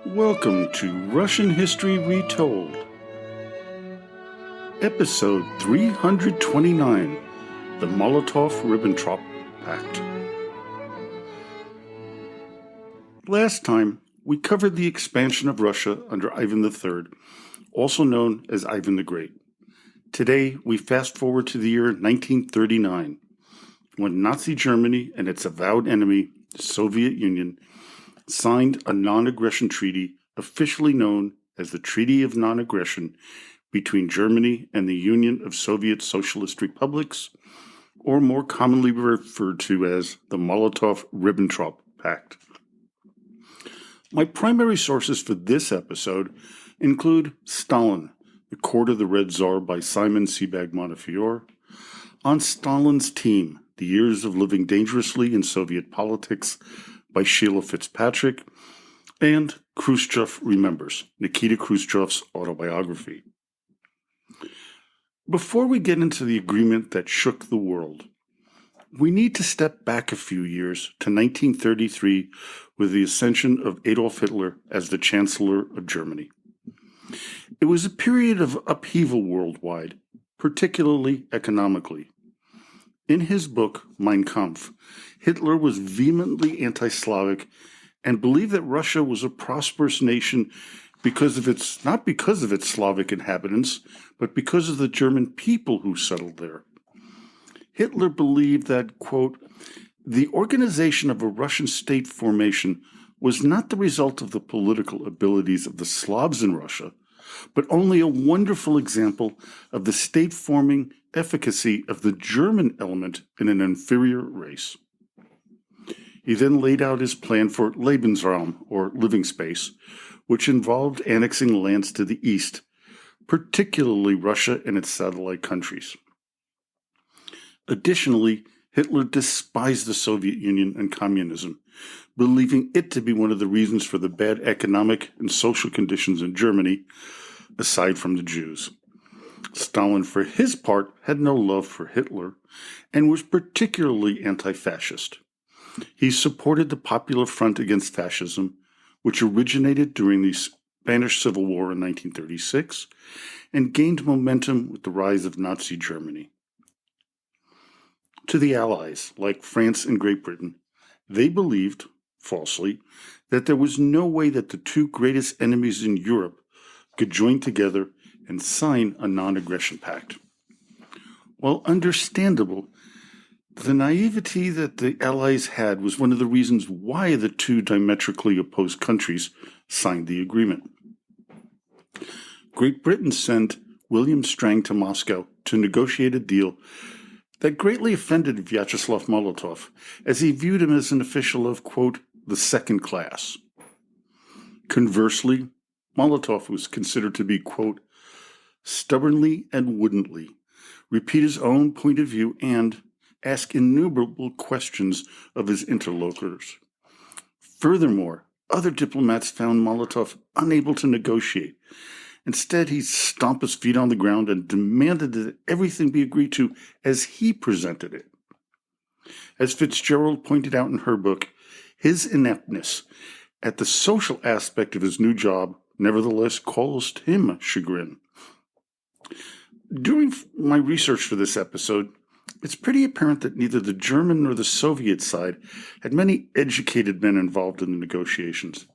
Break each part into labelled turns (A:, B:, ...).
A: Welcome to Russian History Retold, Episode 329, the Molotov-Ribbentrop Pact. Last time, we covered the expansion of Russia under Ivan III, also known as Ivan the Great. Today, we fast forward to the year 1939, when Nazi Germany and its avowed enemy, the Soviet Union, signed a non-aggression treaty officially known as the Treaty of Non-Aggression between Germany and the Union of Soviet Socialist Republics, or more commonly referred to as the Molotov-Ribbentrop Pact. My primary sources for this episode include Stalin, The Court of the Red Tsar by Simon Sebag Montefiore, On Stalin's Team, The Years of Living Dangerously in Soviet Politics by Sheila Fitzpatrick, and Khrushchev Remembers, Nikita Khrushchev's autobiography. Before we get into the agreement that shook the world, we need to step back a few years to 1933 with the ascension of Adolf Hitler as the Chancellor of Germany. It was a period of upheaval worldwide, particularly economically. In his book, Mein Kampf, Hitler was vehemently anti-Slavic and believed that Russia was a prosperous nation not because of its Slavic inhabitants, but because of the German people who settled there. Hitler believed that, quote, the organization of a Russian state formation was not the result of the political abilities of the Slavs in Russia, but only a wonderful example of the state-forming efficacy of the German element in an inferior race. He then laid out his plan for Lebensraum, or living space, which involved annexing lands to the east, particularly Russia and its satellite countries. Additionally, Hitler despised the Soviet Union and communism, believing it to be one of the reasons for the bad economic and social conditions in Germany, aside from the Jews. Stalin, for his part, had no love for Hitler and was particularly anti-fascist. He supported the Popular Front Against Fascism, which originated during the Spanish Civil War in 1936 and gained momentum with the rise of Nazi Germany. To the Allies, like France and Great Britain, they believed, falsely, that there was no way that the two greatest enemies in Europe could join together and sign a non-aggression pact. While understandable, the naivety that the Allies had was one of the reasons why the two diametrically opposed countries signed the agreement. Great Britain sent William Strang to Moscow to negotiate a deal that greatly offended Vyacheslav Molotov, as he viewed him as an official of, quote, the second class. Conversely, Molotov was considered to be, quote, stubbornly and woodenly, repeat his own point of view and ask innumerable questions of his interlocutors. Furthermore, other diplomats found Molotov unable to negotiate. Instead, he stomped his feet on the ground and demanded that everything be agreed to as he presented it. As Fitzgerald pointed out in her book, his ineptness at the social aspect of his new job nevertheless caused him chagrin. During my research for this episode, it's pretty apparent that neither the German nor the Soviet side had many educated men involved in the negotiations.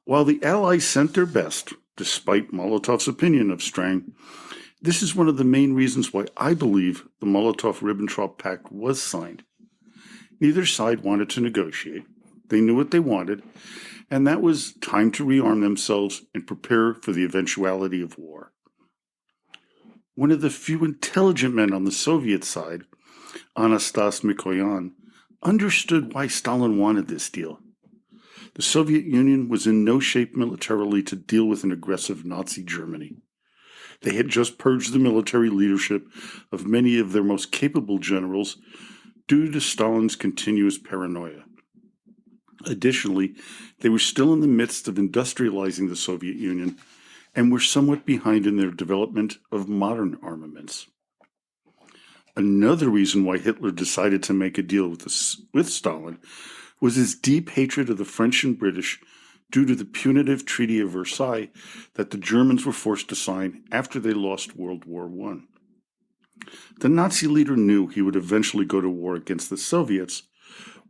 A: While the Allies sent their best, despite Molotov's opinion of Strang, this is one of the main reasons why I believe the Molotov-Ribbentrop Pact was signed. Neither side wanted to negotiate. They knew what they wanted, and that was time to rearm themselves and prepare for the eventuality of war. One of the few intelligent men on the Soviet side, Anastas Mikoyan, understood why Stalin wanted this deal. The Soviet Union was in no shape militarily to deal with an aggressive Nazi Germany. They had just purged the military leadership of many of their most capable generals due to Stalin's continuous paranoia. Additionally, they were still in the midst of industrializing the Soviet Union and were somewhat behind in their development of modern armaments. Another reason why Hitler decided to make a deal with Stalin was his deep hatred of the French and British due to the punitive Treaty of Versailles that the Germans were forced to sign after they lost World War I. The Nazi leader knew he would eventually go to war against the Soviets,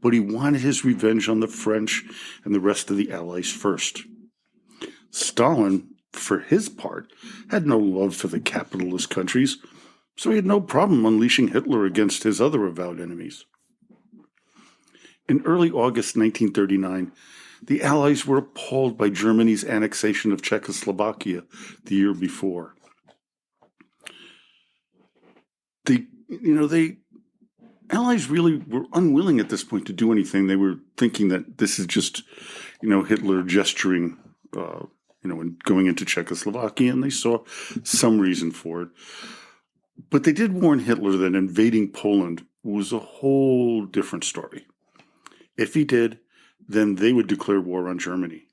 A: but he wanted his revenge on the French and the rest of the Allies first. Stalin, for his part, had no love for the capitalist countries, so he had no problem unleashing Hitler against his other avowed enemies. In early August 1939, the Allies were appalled by Germany's annexation of Czechoslovakia the year before. The Allies really were unwilling at this point to do anything. They were thinking that this is just, Hitler gesturing, and going into Czechoslovakia, and they saw some reason for it. But they did warn Hitler that invading Poland was a whole different story. If he did, then they would declare war on Germany.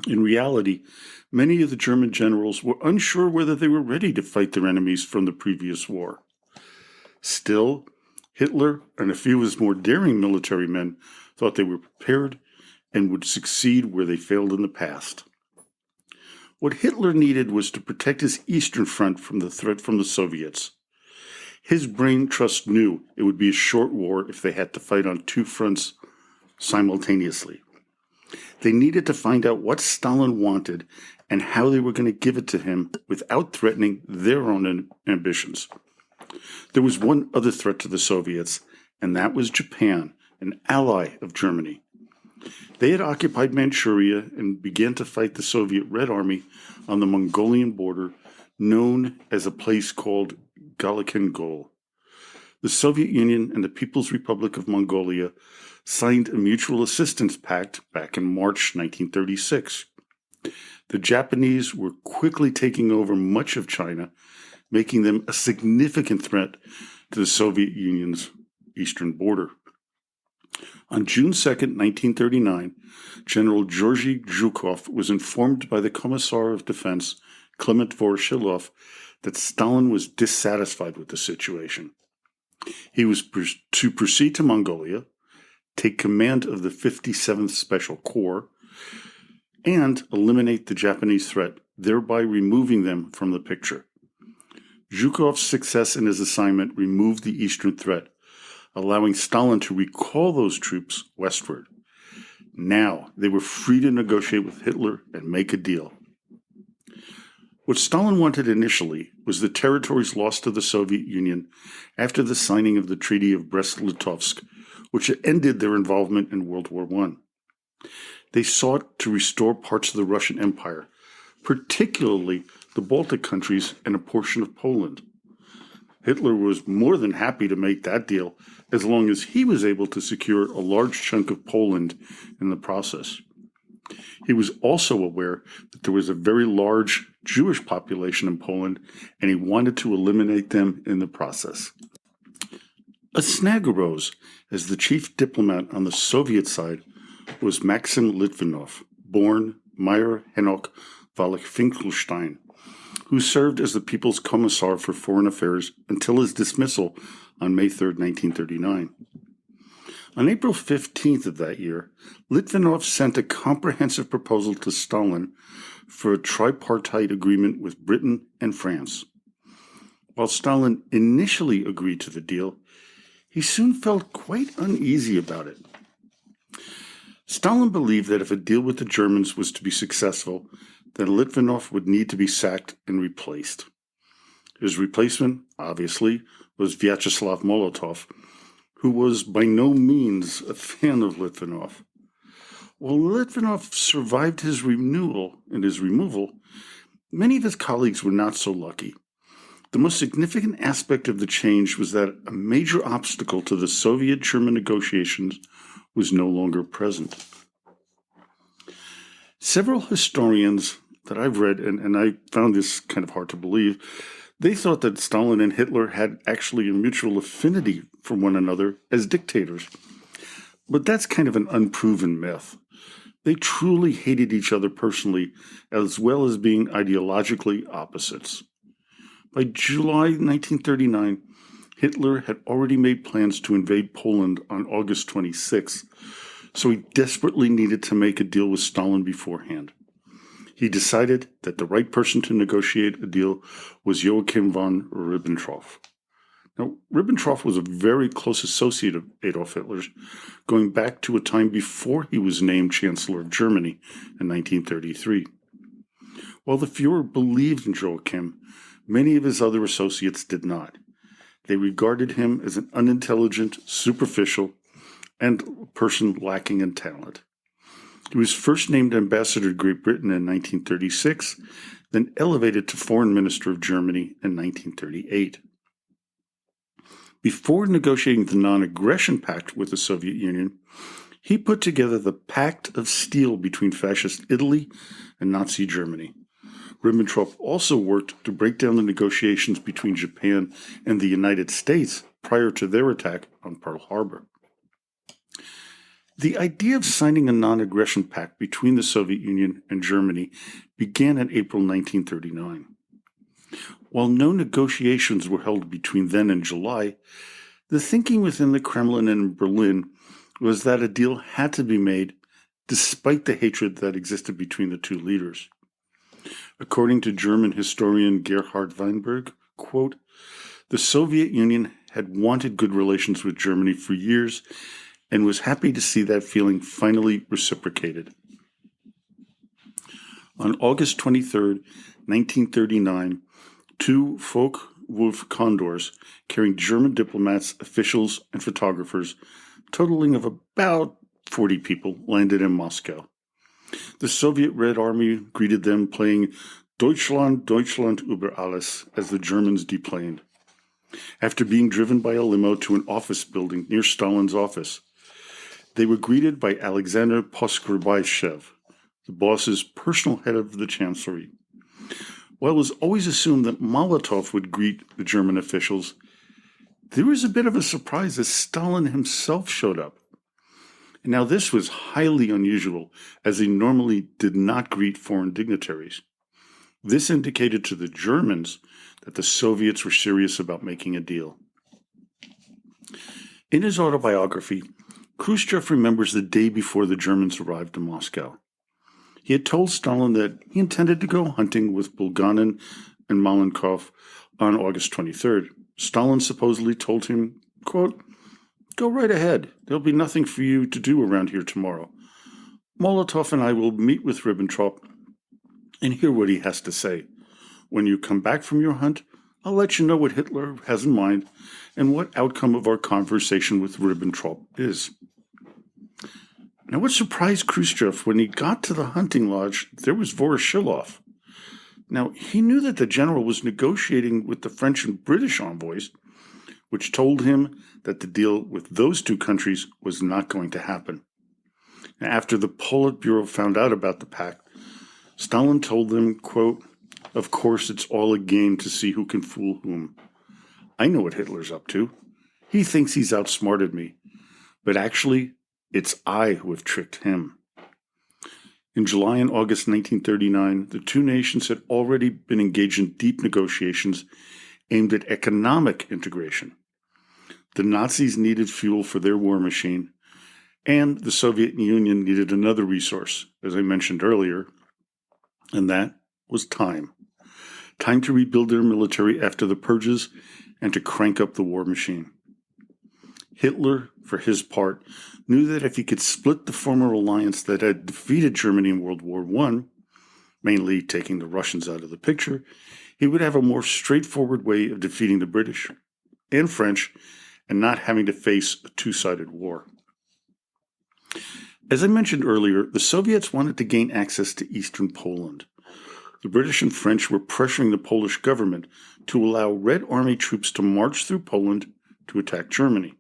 A: In reality, many of the German generals were unsure whether they were ready to fight their enemies from the previous war. Still, Hitler and a few of his more daring military men thought they were prepared and would succeed where they failed in the past. What Hitler needed was to protect his Eastern Front from the threat from the Soviets. His brain trust knew it would be a short war if they had to fight on two fronts simultaneously. They needed to find out what Stalin wanted and how they were going to give it to him without threatening their own ambitions. There was one other threat to the Soviets, and that was Japan, an ally of Germany. They had occupied Manchuria and began to fight the Soviet Red Army on the Mongolian border, known as a place called Galician-Gol. The Soviet Union and the People's Republic of Mongolia signed a mutual assistance pact back in March 1936. The Japanese were quickly taking over much of China, making them a significant threat to the Soviet Union's eastern border. On June 2, 1939, General Georgy Zhukov was informed by the Commissar of Defense, Clement Voroshilov, that Stalin was dissatisfied with the situation. He was to proceed to Mongolia, take command of the 57th Special Corps, and eliminate the Japanese threat, thereby removing them from the picture. Zhukov's success in his assignment removed the eastern threat, allowing Stalin to recall those troops westward. Now they were free to negotiate with Hitler and make a deal. What Stalin wanted initially was the territories lost to the Soviet Union after the signing of the Treaty of Brest-Litovsk, which ended their involvement in World War I. They sought to restore parts of the Russian Empire, particularly the Baltic countries and a portion of Poland. Hitler was more than happy to make that deal as long as he was able to secure a large chunk of Poland in the process. He was also aware that there was a very large Jewish population in Poland, and he wanted to eliminate them in the process. A snag arose as the chief diplomat on the Soviet side was Maxim Litvinov, born Meyer Henok Wallach-Finkelstein, who served as the People's Commissar for Foreign Affairs until his dismissal on May 3, 1939. On April 15th of that year, Litvinov sent a comprehensive proposal to Stalin for a tripartite agreement with Britain and France. While Stalin initially agreed to the deal, he soon felt quite uneasy about it. Stalin believed that if a deal with the Germans was to be successful, then Litvinov would need to be sacked and replaced. His replacement, obviously, was Vyacheslav Molotov, who was by no means a fan of Litvinov. While Litvinov survived his renewal and his removal, many of his colleagues were not so lucky. The most significant aspect of the change was that a major obstacle to the Soviet-German negotiations was no longer present. Several historians that I've read, and I found this kind of hard to believe, they thought that Stalin and Hitler had actually a mutual affinity for one another as dictators. But that's kind of an unproven myth. They truly hated each other personally, as well as being ideologically opposites. By July 1939, Hitler had already made plans to invade Poland on August 26, so he desperately needed to make a deal with Stalin beforehand. He decided that the right person to negotiate a deal was Joachim von Ribbentrop. Now, Ribbentrop was a very close associate of Adolf Hitler's, going back to a time before he was named Chancellor of Germany in 1933. While the Fuhrer believed in Joachim, many of his other associates did not. They regarded him as an unintelligent, superficial, and a person lacking in talent. He was first named ambassador to Great Britain in 1936, then elevated to foreign minister of Germany in 1938. Before negotiating the non-aggression pact with the Soviet Union, he put together the Pact of Steel between fascist Italy and Nazi Germany. Ribbentrop also worked to break down the negotiations between Japan and the United States prior to their attack on Pearl Harbor. The idea of signing a non-aggression pact between the Soviet Union and Germany began in April 1939. While no negotiations were held between then and July, the thinking within the Kremlin and Berlin was that a deal had to be made despite the hatred that existed between the two leaders. According to German historian Gerhard Weinberg, quote, "The Soviet Union had wanted good relations with Germany for years and was happy to see that feeling finally reciprocated." On August 23, 1939, two Focke-Wulf Condors carrying German diplomats, officials, and photographers, totaling of about 40 people, landed in Moscow. The Soviet Red Army greeted them playing Deutschland, Deutschland über alles as the Germans deplaned. After being driven by a limo to an office building near Stalin's office, they were greeted by Alexander Poskrebyshchev, the boss's personal head of the chancellery. While it was always assumed that Molotov would greet the German officials, there was a bit of a surprise as Stalin himself showed up. And now this was highly unusual, as he normally did not greet foreign dignitaries. This indicated to the Germans that the Soviets were serious about making a deal. In his autobiography, Khrushchev remembers the day before the Germans arrived in Moscow. He had told Stalin that he intended to go hunting with Bulganin and Malenkov on August 23rd. Stalin supposedly told him, quote, "Go right ahead. There'll be nothing for you to do around here tomorrow. Molotov and I will meet with Ribbentrop and hear what he has to say. When you come back from your hunt, I'll let you know what Hitler has in mind and what outcome of our conversation with Ribbentrop is." Now, what surprised Khrushchev when he got to the hunting lodge, there was Voroshilov. Now, he knew that the general was negotiating with the French and British envoys, which told him that the deal with those two countries was not going to happen. Now, after the Politburo found out about the pact, Stalin told them, quote, "Of course, it's all a game to see who can fool whom. I know what Hitler's up to. He thinks he's outsmarted me, but actually, it's I who have tricked him." In July and August 1939, the two nations had already been engaged in deep negotiations aimed at economic integration. The Nazis needed fuel for their war machine, and the Soviet Union needed another resource, as I mentioned earlier, and that was time. Time to rebuild their military after the purges and to crank up the war machine. Hitler, for his part, knew that if he could split the former alliance that had defeated Germany in World War I, mainly taking the Russians out of the picture, he would have a more straightforward way of defeating the British and French and not having to face a two-sided war. As I mentioned earlier, the Soviets wanted to gain access to eastern Poland. The British and French were pressuring the Polish government to allow Red Army troops to march through Poland to attack Germany.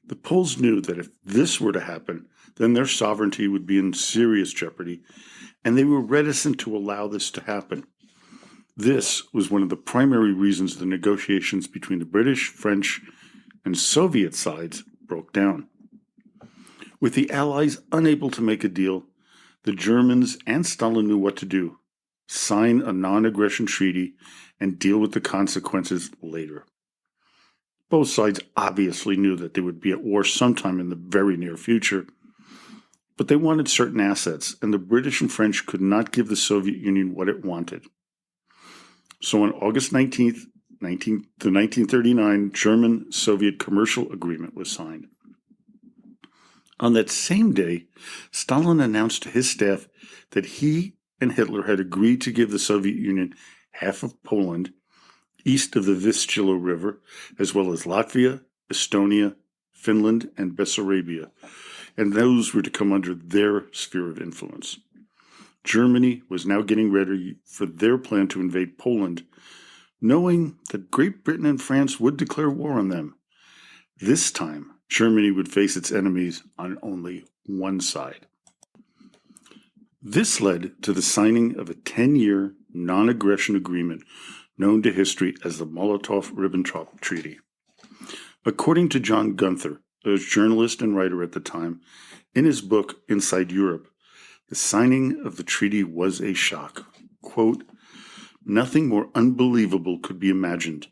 A: The Poles knew that if this were to happen, then their sovereignty would be in serious jeopardy, and they were reticent to allow this to happen. This was one of the primary reasons the negotiations between the British, French, and Soviet sides broke down. With the Allies unable to make a deal, the Germans and Stalin knew what to do: sign a non-aggression treaty and deal with the consequences later. Both sides obviously knew that they would be at war sometime in the very near future, but they wanted certain assets, and the British and French could not give the Soviet Union what it wanted. So on August 19th, the 1939 German-Soviet Commercial Agreement was signed. On that same day, Stalin announced to his staff that he and Hitler had agreed to give the Soviet Union half of Poland, east of the Vistula River, as well as Latvia, Estonia, Finland, and Bessarabia, and those were to come under their sphere of influence. Germany was now getting ready for their plan to invade Poland, knowing that Great Britain and France would declare war on them. This time, Germany would face its enemies on only one side. This led to the signing of a 10-year non-aggression agreement known to history as the Molotov-Ribbentrop Treaty. According to John Gunther, a journalist and writer at the time, in his book Inside Europe, the signing of the treaty was a shock. Quote, "Nothing more unbelievable could be imagined.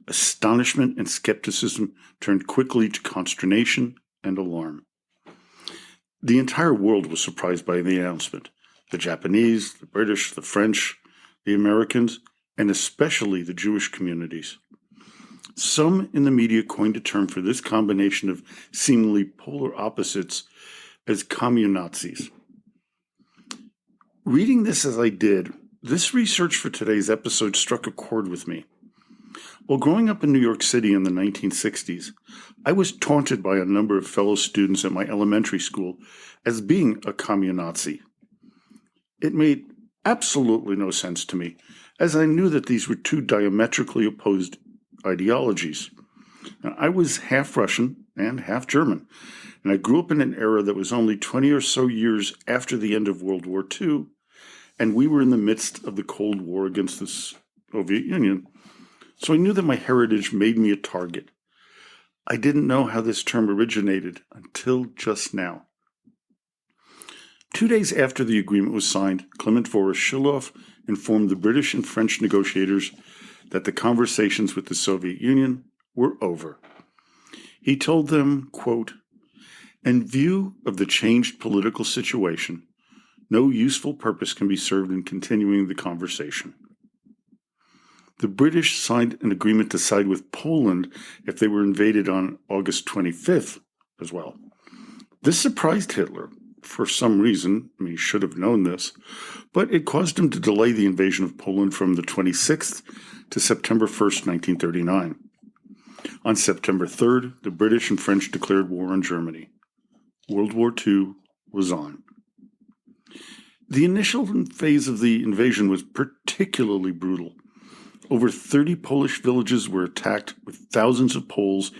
A: Astonishment and skepticism turned quickly to consternation and alarm. The entire world was surprised by the announcement. The Japanese, the British, the French, the Americans, and especially the Jewish communities. Some in the media coined a term for this combination of seemingly polar opposites as communazis. Reading this as I did, this research for today's episode struck a chord with me. While growing up in New York City in the 1960s, I was taunted by a number of fellow students at my elementary school as being a communazi. It made absolutely no sense to me, as I knew that these were two diametrically opposed ideologies. Now, I was half Russian and half German, and I grew up in an era that was only 20 or so years after the end of World War II, and we were in the midst of the Cold War against the Soviet Union. So I knew that my heritage made me a target. I didn't know how this term originated until just now. 2 days after the agreement was signed, Clement Voroshilov informed the British and French negotiators that the conversations with the Soviet Union were over. He told them, quote, "In view of the changed political situation, no useful purpose can be served in continuing the conversation." The British signed an agreement to side with Poland if they were invaded on August 25th as well. This surprised Hitler for some reason. He should have known this, but it caused him to delay the invasion of Poland from the 26th to September 1st, 1939. On September 3rd, the British and French declared war on Germany. World War II was on. The initial phase of the invasion was particularly brutal. Over 30 Polish villages were attacked, with thousands of Poles,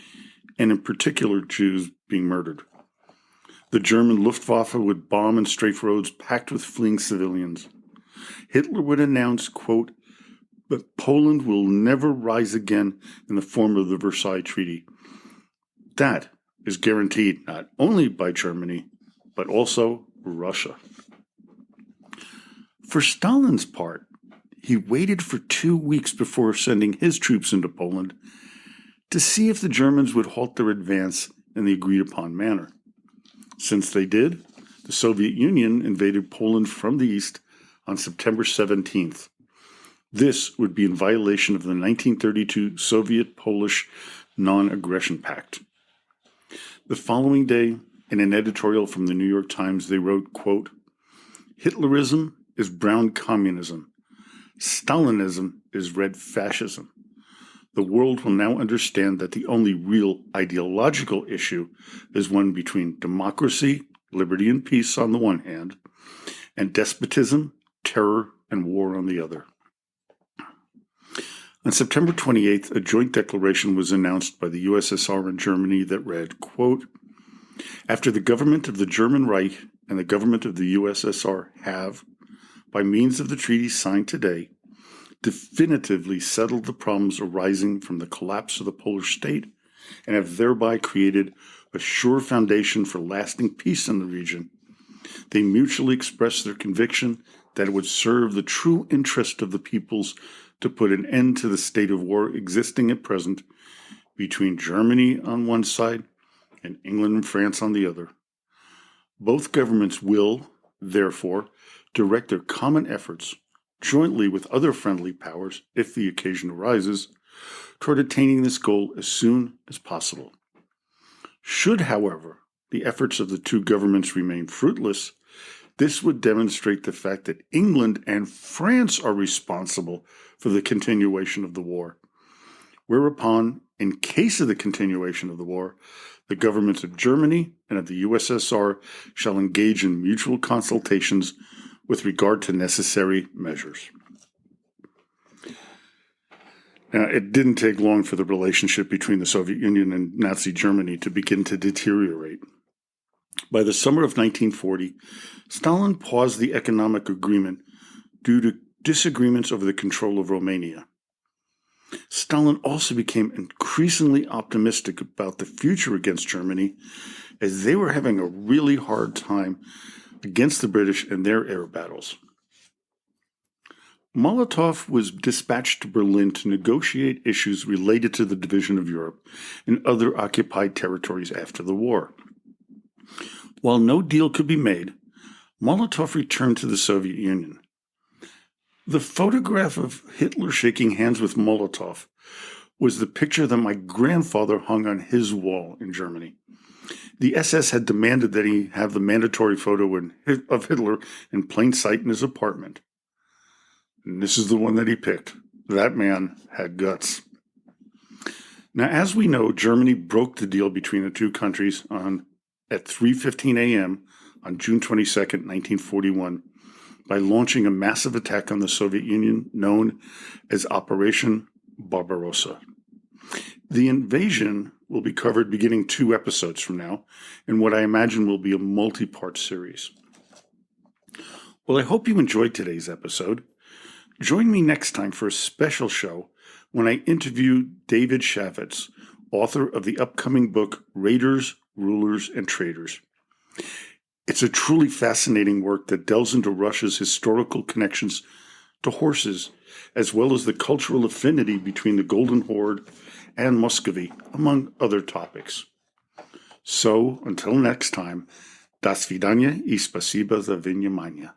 A: and in particular Jews, being murdered. The German Luftwaffe would bomb and strafe roads packed with fleeing civilians. Hitler would announce, quote, "But Poland will never rise again in the form of the Versailles Treaty." That is guaranteed not only by Germany, but also Russia. For Stalin's part, he waited for 2 weeks before sending his troops into Poland to see if the Germans would halt their advance in the agreed-upon manner. Since they did, the Soviet Union invaded Poland from the east on September 17th. This would be in violation of the 1932 Soviet-Polish Non-Aggression Pact. The following day, in an editorial from the New York Times, they wrote, quote, "Hitlerism is brown communism. Stalinism is red fascism. The world will now understand that the only real ideological issue is one between democracy, liberty, and peace on the one hand, and despotism, terror, and war on the other." On September 28th, a joint declaration was announced by the USSR and Germany that read, quote, "After the government of the German Reich and the government of the USSR have, by means of the treaty signed today, definitively settled the problems arising from the collapse of the Polish state and have thereby created a sure foundation for lasting peace in the region. They mutually expressed their conviction that it would serve the true interest of the peoples to put an end to the state of war existing at present between Germany on one side and England and France on the other. Both governments will, therefore, direct their common efforts, jointly with other friendly powers, if the occasion arises, toward attaining this goal as soon as possible. Should, however, the efforts of the two governments remain fruitless, this would demonstrate the fact that England and France are responsible for the continuation of the war, whereupon, in case of the continuation of the war, the governments of Germany and of the USSR shall engage in mutual consultations with regard to necessary measures. Now, it didn't take long for the relationship between the Soviet Union and Nazi Germany to begin to deteriorate. By the summer of 1940, Stalin paused the economic agreement due to disagreements over the control of Romania. Stalin also became increasingly optimistic about the future against Germany, as they were having a really hard time against the British in their air battles. Molotov was dispatched to Berlin to negotiate issues related to the division of Europe and other occupied territories after the war. While no deal could be made, Molotov returned to the Soviet Union. The photograph of Hitler shaking hands with Molotov was the picture that my grandfather hung on his wall in Germany. The SS had demanded that he have the mandatory photo of Hitler in plain sight in his apartment. And this is the one that he picked. That man had guts. Now, as we know, Germany broke the deal between the two countries at 3:15 a.m. on June 22, 1941, by launching a massive attack on the Soviet Union known as Operation Barbarossa. The invasion will be covered beginning 2 episodes from now in what I imagine will be a multi-part series. Well, I hope you enjoyed today's episode. Join me next time for a special show when I interview David Shavitz, author of the upcoming book Raiders, Rulers, and Traitors. It's a truly fascinating work that delves into Russia's historical connections to horses, as well as the cultural affinity between the Golden Horde and Muscovy, among other topics. So, until next time, до свидания и спасибо за внимание.